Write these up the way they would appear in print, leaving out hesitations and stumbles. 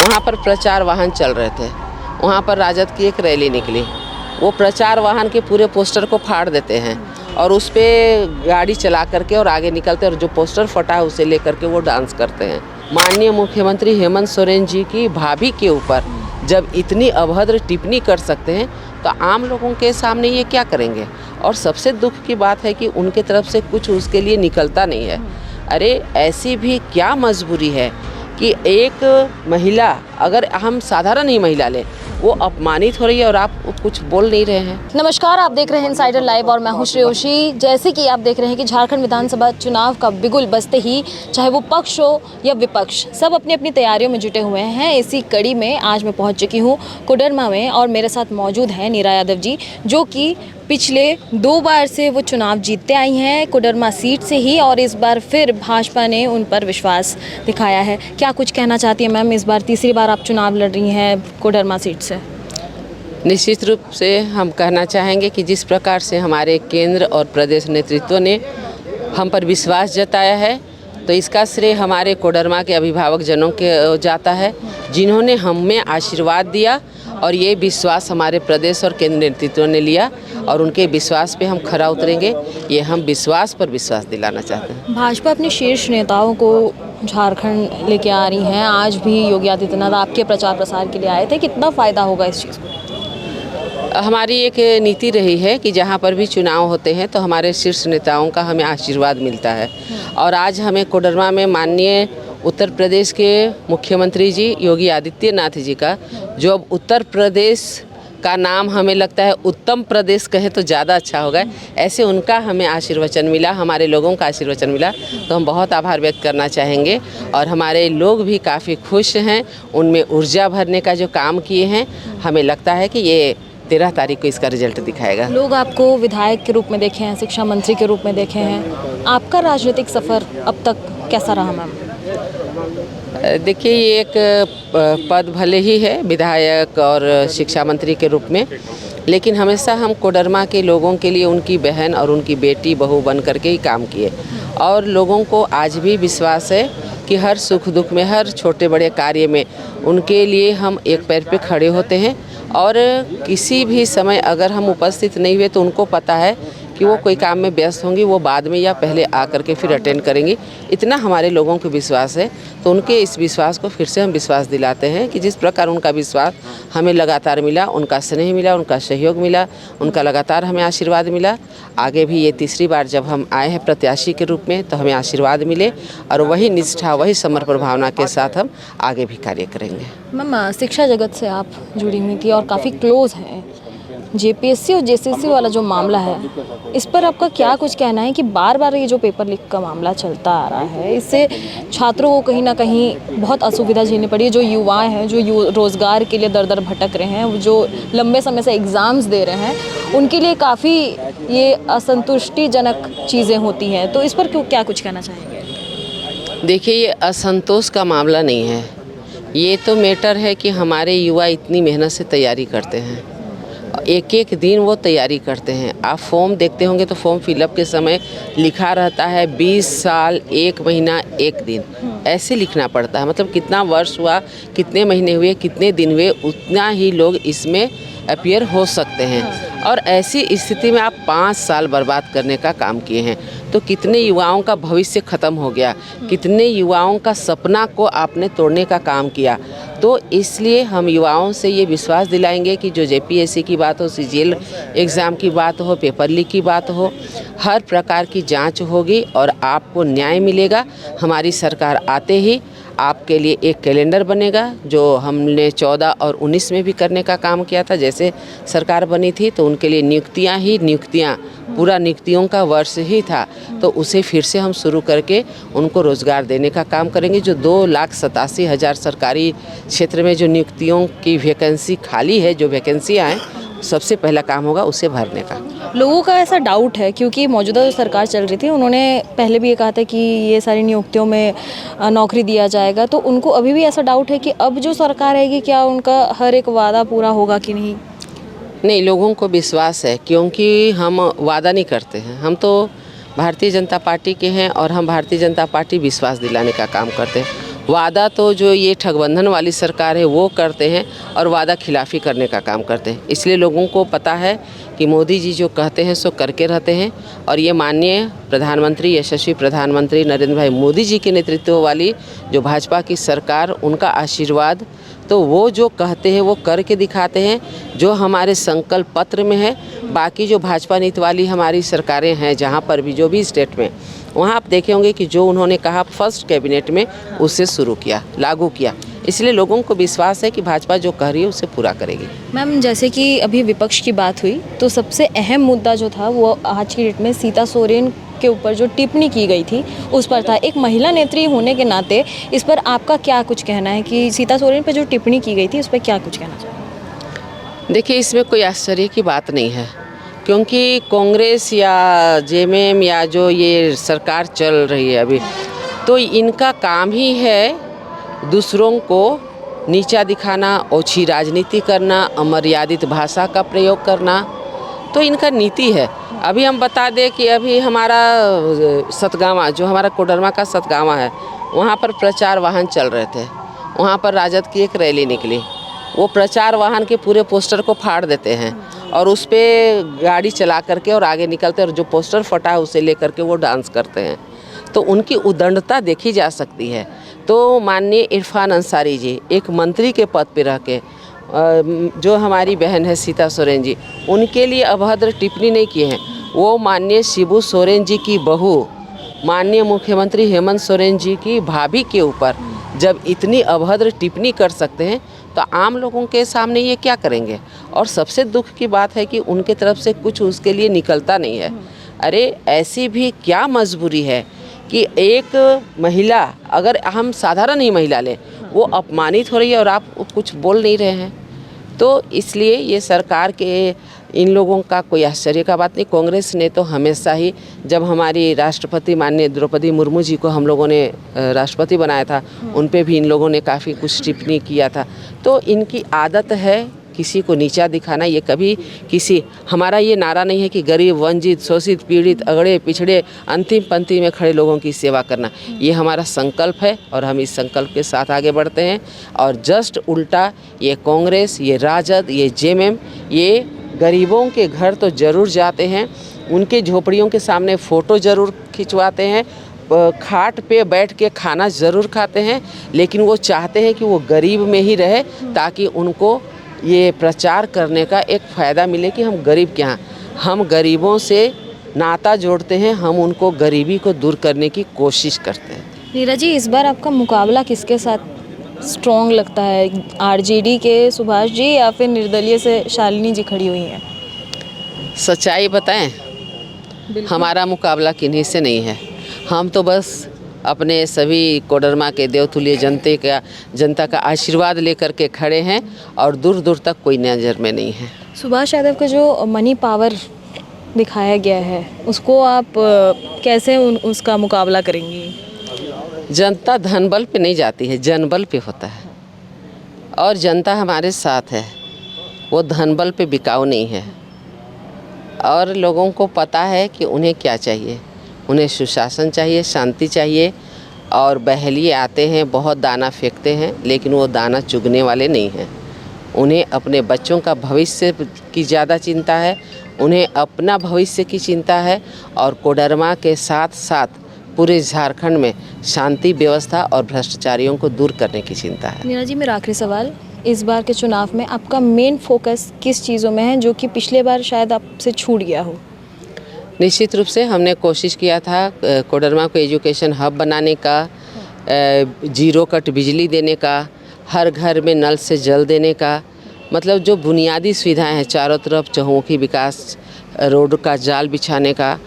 वहाँ पर प्रचार वाहन चल रहे थे, वहाँ पर राजद की एक रैली निकली, वो प्रचार वाहन के पूरे पोस्टर को फाड़ देते हैं और उस पर गाड़ी चला करके और आगे निकलते हैं और जो पोस्टर फटा है उसे लेकर के वो डांस करते हैं। माननीय मुख्यमंत्री हेमंत सोरेन जी की भाभी के ऊपर जब इतनी अभद्र टिप्पणी कर सकते हैं तो आम लोगों के सामने ये क्या करेंगे। और सबसे दुख की बात है कि उनके तरफ से कुछ उसके लिए निकलता नहीं है। अरे ऐसी भी क्या मजबूरी है कि एक महिला, अगर हम साधारण ही महिला लें, वो अपमानित हो रही है और आप कुछ बोल नहीं रहे हैं। नमस्कार, आप देख रहे हैं इनसाइडर लाइव और मैं हूं श्रेयोशी। जैसे कि आप देख रहे हैं कि झारखंड विधानसभा चुनाव का बिगुल बजते ही चाहे वो पक्ष हो या विपक्ष, सब अपनी अपनी तैयारियों में जुटे हुए हैं। इसी कड़ी में आज मैं पहुंच चुकी हूं कोडरमा में और मेरे साथ मौजूद हैं नीरा यादव जी, जो कि पिछले 2 बार से वो चुनाव जीतते आई हैं कोडरमा सीट से ही, और इस बार फिर भाजपा ने उन पर विश्वास दिखाया है। क्या कुछ कहना चाहती हैं मैम? इस बार तीसरी बार आप चुनाव लड़ रही हैं कोडरमा सीट से। निश्चित रूप से हम कहना चाहेंगे कि जिस प्रकार से हमारे केंद्र और प्रदेश नेतृत्व ने हम पर विश्वास जताया है, तो इसका श्रेय हमारे कोडरमा के अभिभावक जनों के जाता है, जिन्होंने हमें आशीर्वाद दिया और ये विश्वास हमारे प्रदेश और केंद्र नेतृत्व ने लिया और उनके विश्वास पे हम खरा उतरेंगे। ये हम विश्वास पर विश्वास दिलाना चाहते हैं। भाजपा अपने शीर्ष नेताओं को झारखंड लेके आ रही हैं। आज भी योगी आदित्यनाथ आपके प्रचार प्रसार के लिए आए थे। कितना फ़ायदा होगा इस चीज़ को? हमारी एक नीति रही है कि जहाँ पर भी चुनाव होते हैं तो हमारे शीर्ष नेताओं का हमें आशीर्वाद मिलता है। और आज हमें कोडरमा में माननीय उत्तर प्रदेश के मुख्यमंत्री जी योगी आदित्यनाथ जी का, जो अब उत्तर प्रदेश का नाम हमें लगता है उत्तम प्रदेश कहे तो ज़्यादा अच्छा होगा, ऐसे उनका हमें आशीर्वचन मिला, हमारे लोगों का आशीर्वचन मिला, तो हम बहुत आभार व्यक्त करना चाहेंगे। और हमारे लोग भी काफ़ी खुश हैं, उनमें ऊर्जा भरने का जो काम किए हैं, हमें लगता है कि ये 13 तारीख को इसका रिजल्ट दिखाएगा। लोग आपको विधायक के रूप में देखे हैं, शिक्षा मंत्री के रूप में देखे हैं। आपका राजनीतिक सफ़र अब तक कैसा रहा मैम? देखिए, ये एक पद भले ही है विधायक और शिक्षा मंत्री के रूप में, लेकिन हमेशा हम कोडरमा के लोगों के लिए उनकी बहन और उनकी बेटी बहू बन करके ही काम किए। और लोगों को आज भी विश्वास है कि हर सुख दुख में, हर छोटे बड़े कार्य में उनके लिए हम एक पैर पे खड़े होते हैं। और किसी भी समय अगर हम उपस्थित नहीं हुए तो उनको पता है कि वो कोई काम में व्यस्त होंगी, वो बाद में या पहले आकर के फिर अटेंड करेंगी। इतना हमारे लोगों को विश्वास है, तो उनके इस विश्वास को फिर से हम विश्वास दिलाते हैं कि जिस प्रकार उनका विश्वास हमें लगातार मिला, उनका स्नेह मिला, उनका सहयोग मिला, उनका लगातार हमें आशीर्वाद मिला, आगे भी ये तीसरी बार जब हम आए हैं प्रत्याशी के रूप में तो हमें आशीर्वाद मिले और वही निष्ठा, वही समर्पण भावना के साथ हम आगे भी कार्य करेंगे। मैम, शिक्षा जगत से आप जुड़ी हुई थी और काफ़ी क्लोज हैं। जेपीएससी और जेसीसी वाला जो मामला है, इस पर आपका क्या कुछ कहना है कि बार बार ये जो पेपर लीक का मामला चलता आ रहा है, इससे छात्रों को कहीं ना कहीं बहुत असुविधा झेलनी पड़ी है। जो युवाएं हैं, जो रोज़गार के लिए दर दर भटक रहे हैं, जो लंबे समय से एग्ज़ाम्स दे रहे हैं, उनके लिए काफ़ी ये असंतुष्टिजनक चीज़ें होती हैं। तो इस पर क्या कुछ कहना चाहेंगे? देखिए, ये असंतोष का मामला नहीं है, ये तो मैटर है कि हमारे युवा इतनी मेहनत से तैयारी करते हैं, एक एक दिन वो तैयारी करते हैं। आप फॉर्म देखते होंगे तो फॉर्म फिलअप के समय लिखा रहता है 20 साल 1 महीना 1 दिन, ऐसे लिखना पड़ता है। मतलब कितना वर्ष हुआ, कितने महीने हुए, कितने दिन हुए, उतना ही लोग इसमें अपीयर हो सकते हैं। और ऐसी स्थिति में आप 5 साल बर्बाद करने का काम किए हैं, तो कितने युवाओं का भविष्य ख़त्म हो गया, कितने युवाओं का सपना को आपने तोड़ने का काम किया। तो इसलिए हम युवाओं से ये विश्वास दिलाएंगे कि जो जेपीएससी की बात हो, सीजीएल एग्ज़ाम की बात हो, पेपर लीक की बात हो, हर प्रकार की जांच होगी और आपको न्याय मिलेगा। हमारी सरकार आते ही आपके लिए एक कैलेंडर बनेगा, जो हमने 14 और 19 में भी करने का काम किया था। जैसे सरकार बनी थी तो उनके लिए नियुक्तियाँ पूरा नियुक्तियों का वर्ष ही था, तो उसे फिर से हम शुरू करके उनको रोज़गार देने का काम करेंगे। जो 2,87,000 सरकारी क्षेत्र में जो नियुक्तियों की वैकेंसी खाली है, जो वैकेंसियाँ हैं, सबसे पहला काम होगा उसे भरने का। लोगों का ऐसा डाउट है क्योंकि मौजूदा जो सरकार चल रही थी, उन्होंने पहले भी ये कहा था कि ये सारी नियुक्तियों में नौकरी दिया जाएगा, तो उनको अभी भी ऐसा डाउट है कि अब जो सरकार आएगी क्या उनका हर एक वादा पूरा होगा कि नहीं? नहीं, लोगों को विश्वास है, क्योंकि हम वादा नहीं करते हैं, हम तो भारतीय जनता पार्टी के हैं और हम भारतीय जनता पार्टी विश्वास दिलाने का काम करते हैं। वादा तो जो ये ठगबंधन वाली सरकार है वो करते हैं और वादा खिलाफ़ी करने का काम करते हैं। इसलिए लोगों को पता है कि मोदी जी जो कहते हैं सो करके रहते हैं। और ये माननीय प्रधानमंत्री, यशस्वी प्रधानमंत्री नरेंद्र भाई मोदी जी के नेतृत्व वाली जो भाजपा की सरकार, उनका आशीर्वाद, तो वो जो कहते हैं वो करके दिखाते हैं, जो हमारे संकल्प पत्र में है। बाकी जो भाजपा नीति वाली हमारी सरकारें हैं, जहाँ पर भी जो भी स्टेट में, वहाँ आप देखे होंगे कि जो उन्होंने कहा फर्स्ट कैबिनेट में उसे शुरू किया, लागू किया। इसलिए लोगों को विश्वास है कि भाजपा जो कह रही है उसे पूरा करेगी। मैम, जैसे कि अभी विपक्ष की बात हुई तो सबसे अहम मुद्दा जो था वो आज की डेट में सीता सोरेन के ऊपर जो टिप्पणी की गई थी उस पर था। एक महिला नेत्री होने के नाते इस पर आपका क्या कुछ कहना है कि सीता सोरेन पर जो टिप्पणी की गई थी उस पर क्या कुछ कहना चाहिए? देखिए, इसमें कोई आश्चर्य की बात नहीं है, क्योंकि कांग्रेस या जेएमएम या जो ये सरकार चल रही है अभी, तो इनका काम ही है दूसरों को नीचा दिखाना, ओछी राजनीति करना, अमर्यादित भाषा का प्रयोग करना, तो इनका नीति है। अभी हम बता दें कि अभी हमारा सतगावा, जो हमारा कोडरमा का सतगावा है, वहाँ पर प्रचार वाहन चल रहे थे। वहाँ पर राजद की एक रैली निकली, वो प्रचार वाहन के पूरे पोस्टर को फाड़ देते हैं और उस पर गाड़ी चला करके और आगे निकलते हैं और जो पोस्टर फटा है उसे लेकर के वो डांस करते हैं। तो उनकी उदंडता देखी जा सकती है। तो माननीय इरफान अंसारी जी एक मंत्री के पद पर रह के, जो हमारी बहन है सीता सोरेन जी, उनके लिए अभद्र टिप्पणी नहीं किए हैं। वो माननीय शिबू सोरेन जी की बहू, माननीय मुख्यमंत्री हेमंत सोरेन जी की भाभी के ऊपर जब इतनी अभद्र टिप्पणी कर सकते हैं तो आम लोगों के सामने ये क्या करेंगे। और सबसे दुख की बात है कि उनके तरफ से कुछ उसके लिए निकलता नहीं है। अरे ऐसी भी क्या मजबूरी है कि एक महिला, अगर हम साधारण ही महिला लें, वो अपमानित हो रही है और आप कुछ बोल नहीं रहे हैं। तो इसलिए ये सरकार के इन लोगों का कोई आश्चर्य का बात नहीं। कांग्रेस ने तो हमेशा ही, जब हमारी राष्ट्रपति माननीय द्रौपदी मुर्मू जी को हम लोगों ने राष्ट्रपति बनाया था, उन पे भी इन लोगों ने काफ़ी कुछ टिप्पणी किया था। तो इनकी आदत है किसी को नीचा दिखाना। ये कभी किसी, हमारा ये नारा नहीं है कि गरीब, वंचित, शोषित, पीड़ित, अगड़े पिछड़े, अंतिम पंक्ति में खड़े लोगों की सेवा करना, ये हमारा संकल्प है और हम इस संकल्प के साथ आगे बढ़ते हैं। और जस्ट उल्टा ये कांग्रेस, ये राजद, ये जेएमएम, ये गरीबों के घर तो ज़रूर जाते हैं, उनके झोपड़ियों के सामने फ़ोटो ज़रूर खिंचवाते हैं, खाट पे बैठ के खाना ज़रूर खाते हैं, लेकिन वो चाहते हैं कि वो गरीब में ही रहे ताकि उनको ये प्रचार करने का एक फ़ायदा मिले कि हम गरीब के यहाँ, हम गरीबों से नाता जोड़ते हैं, हम उनको गरीबी को दूर करने की कोशिश करते हैं। नीरा जी, इस बार आपका मुकाबला किसके साथ स्ट्रॉन्ग लगता है? आरजेडी के सुभाष जी या फिर निर्दलीय से शालिनी जी खड़ी हुई हैं? सच्चाई बताएं, हमारा मुकाबला किन्हीं से नहीं है। हम तो बस अपने सभी कोडरमा के देवतुल्य जनता का आशीर्वाद लेकर के खड़े हैं और दूर दूर तक कोई नज़र में नहीं है। सुभाष यादव का जो मनी पावर दिखाया गया है उसको आप कैसे उसका मुकाबला करेंगी? जनता धनबल पे नहीं जाती है, जनबल पे होता है और जनता हमारे साथ है, वो धनबल पे बिकाऊ नहीं है। और लोगों को पता है कि उन्हें क्या चाहिए, उन्हें सुशासन चाहिए, शांति चाहिए। और बहलिए आते हैं, बहुत दाना फेंकते हैं, लेकिन वो दाना चुगने वाले नहीं हैं। उन्हें अपने बच्चों का भविष्य की ज़्यादा चिंता है, उन्हें अपना भविष्य की चिंता है और कोडरमा के साथ साथ पूरे झारखंड में शांति व्यवस्था और भ्रष्टाचारियों को दूर करने की चिंता है। मीरा जी, मेरा आखिरी सवाल, इस बार के चुनाव में आपका मेन फोकस किस चीज़ों में है जो कि पिछले बार शायद आपसे छूट गया हो? निश्चित रूप से हमने कोशिश किया था कोडरमा को एजुकेशन हब बनाने का, जीरो कट बिजली देने का, हर घर में नल से जल देने का, मतलब जो बुनियादी सुविधाएं हैं चारों तरफ, चहुमुखी विकास, रोड का जाल बिछाने का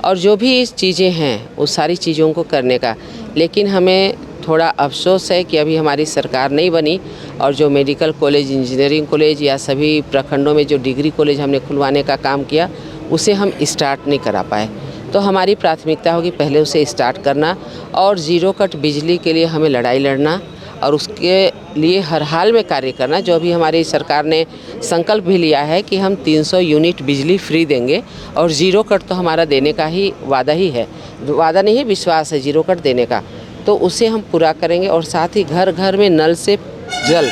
और जो भी चीज़ें हैं उस सारी चीज़ों को करने का। लेकिन हमें थोड़ा अफसोस है कि अभी हमारी सरकार नहीं बनी और जो मेडिकल कॉलेज, इंजीनियरिंग कॉलेज या सभी प्रखंडों में जो डिग्री कॉलेज हमने खुलवाने का काम किया उसे हम स्टार्ट नहीं करा पाए। तो हमारी प्राथमिकता होगी पहले उसे स्टार्ट करना और ज़ीरो कट बिजली के लिए हमें लड़ाई लड़ना और उसके लिए हर हाल में कार्य करना। जो अभी हमारी सरकार ने संकल्प भी लिया है कि हम 300 यूनिट बिजली फ्री देंगे और ज़ीरो कट तो हमारा देने का ही वादा है, विश्वास है ज़ीरो कट देने का। तो उसे हम पूरा करेंगे। और साथ ही घर घर में नल से जल,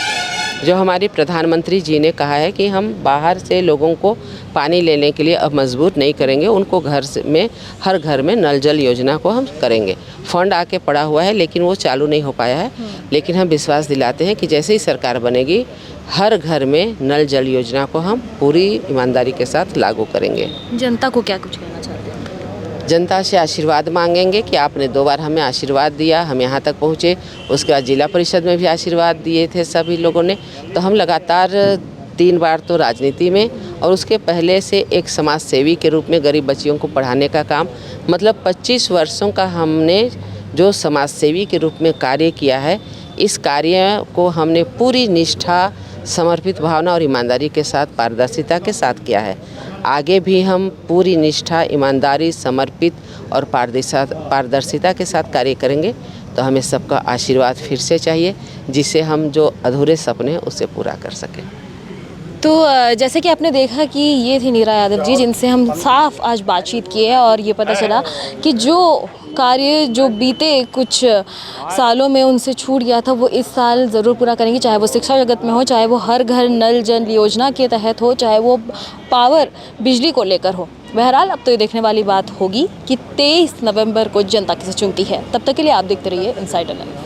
जो हमारे प्रधानमंत्री जी ने कहा है कि हम बाहर से लोगों को पानी लेने के लिए अब मजबूर नहीं करेंगे, उनको में हर घर में नल जल योजना को हम करेंगे। फंड आके पड़ा हुआ है लेकिन वो चालू नहीं हो पाया है, लेकिन हम विश्वास दिलाते हैं कि जैसे ही सरकार बनेगी हर घर में नल जल योजना को हम पूरी ईमानदारी के साथ लागू करेंगे। जनता को क्या कुछ कहना चाहते हैं? जनता से आशीर्वाद मांगेंगे कि आपने 2 बार हमें आशीर्वाद दिया, हम यहाँ तक पहुँचे। उसके बाद जिला परिषद में भी आशीर्वाद दिए थे सभी लोगों ने। तो हम लगातार 3 बार तो राजनीति में, और उसके पहले से एक समाज सेवी के रूप में गरीब बच्चियों को पढ़ाने का काम, मतलब 25 वर्षों का हमने जो समाज सेवी के रूप में कार्य किया है, इस कार्य को हमने पूरी निष्ठा, समर्पित भावना और ईमानदारी के साथ, पारदर्शिता के साथ किया है। आगे भी हम पूरी निष्ठा, ईमानदारी, समर्पित और पारदर्शिता के साथ कार्य करेंगे। तो हमें सबका आशीर्वाद फिर से चाहिए, जिससे हम जो अधूरे सपने हैं उसे पूरा कर सकें। तो जैसे कि आपने देखा कि ये थी नीरा यादव जी, जिनसे हम साफ आज बातचीत की है और ये पता चला कि जो कार्य जो बीते कुछ सालों में उनसे छूट गया था वो इस साल ज़रूर पूरा करेंगे, चाहे वो शिक्षा जगत में हो, चाहे वो हर घर नल जल योजना के तहत हो, चाहे वो पावर बिजली को लेकर हो। बहरहाल अब तो ये देखने वाली बात होगी कि 23 नवंबर को जनता किसे चुनती है। तब तक के लिए आप देखते रहिए इनसाइडर लाइव।